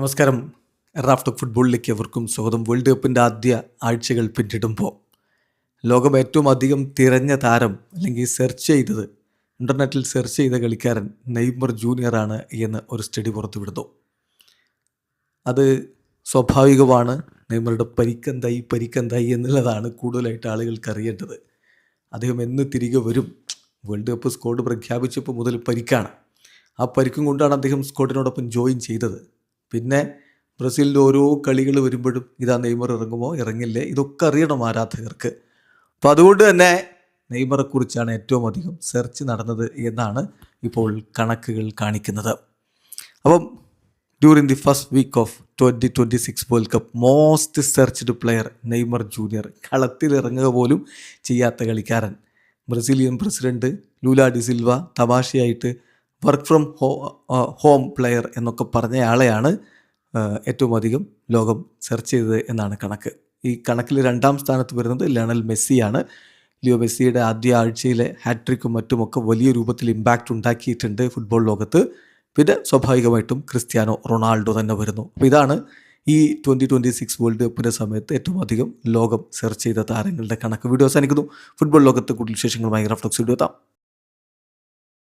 നമസ്കാരം. റാഫ്റ്റോക്ക് ഫുട്ബോളിലേക്ക് അവർക്കും സ്വാഗതം. വേൾഡ് കപ്പിൻ്റെ ആദ്യ ആഴ്ചകൾ പിന്നിടുമ്പോൾ ലോകം ഏറ്റവും അധികം തിരഞ്ഞ താരം അല്ലെങ്കിൽ ഇൻ്റർനെറ്റിൽ സെർച്ച് ചെയ്ത കളിക്കാരൻ നെയ്മർ ജൂനിയറാണ് എന്ന് ഒരു സ്റ്റഡി പുറത്തുവിടുന്നു. അത് സ്വാഭാവികമാണ്. നെയ്മറുടെ പരിക്കെന്തായി എന്നുള്ളതാണ് കൂടുതലായിട്ട് ആളുകൾക്ക് അറിയേണ്ടത്. അദ്ദേഹം എന്ന് തിരികെ വരും? വേൾഡ് കപ്പ് സ്ക്വാഡ് പ്രഖ്യാപിച്ചപ്പോൾ മുതൽ പരിക്കാണ്. ആ പരിക്കും കൊണ്ടാണ് അദ്ദേഹം സ്ക്വാഡിനോടൊപ്പം ജോയിൻ ചെയ്തത്. പിന്നെ ബ്രസീലിൻ്റെ ഓരോ കളികൾ വരുമ്പോഴും ഇതാ നെയ്മർ ഇറങ്ങുമോ ഇറങ്ങില്ലേ, ഇതൊക്കെ അറിയണം ആരാധകർക്ക്. അപ്പോൾ അതുകൊണ്ട് തന്നെ നെയ്മറെക്കുറിച്ചാണ് ഏറ്റവും അധികം സെർച്ച് നടന്നത് എന്നാണ് ഇപ്പോൾ കണക്കുകൾ കാണിക്കുന്നത്. അപ്പം during the first week of 2026 world cup most searched player Neymar junior. കളത്തിലിറങ്ങുക പോലും ചെയ്യാത്ത കളിക്കാരൻ. Brazilian president Lula da Silva തമാശയായിട്ട് വർക്ക് ഫ്രം ഹോം പ്ലെയർ എന്നൊക്കെ പറഞ്ഞ ആളെയാണ് ഏറ്റവും അധികം ലോകം സെർച്ച് ചെയ്തത് എന്നാണ് കണക്ക്. ഈ കണക്കിൽ രണ്ടാം സ്ഥാനത്ത് വരുന്നത് ലയണൽ മെസ്സിയാണ്. ലിയോ മെസ്സിയുടെ ആദ്യ ആഴ്ചയിലെ ഹാട്രിക്കും മറ്റുമൊക്കെ വലിയ രൂപത്തിൽ ഇമ്പാക്റ്റ് ഉണ്ടാക്കിയിട്ടുണ്ട് ഫുട്ബോൾ ലോകത്ത്. പിന്നെ സ്വാഭാവികമായിട്ടും ക്രിസ്ത്യാനോ റൊണാൾഡോ തന്നെ വരുന്നു. അപ്പോൾ ഇതാണ് ഈ 2026 വേൾഡ് കപ്പിൻ്റെ സമയത്ത് ഏറ്റവും അധികം ലോകം സെർച്ച് ചെയ്ത താരങ്ങളുടെ കണക്ക്. വീഡിയോ അവസാനിക്കുന്നു. ഫുട്ബോൾ ലോകത്ത് കൂടുതൽ വിശേഷങ്ങളുമായി റാഫ്റ്റോക്സ് വീഡിയോ എത്താം.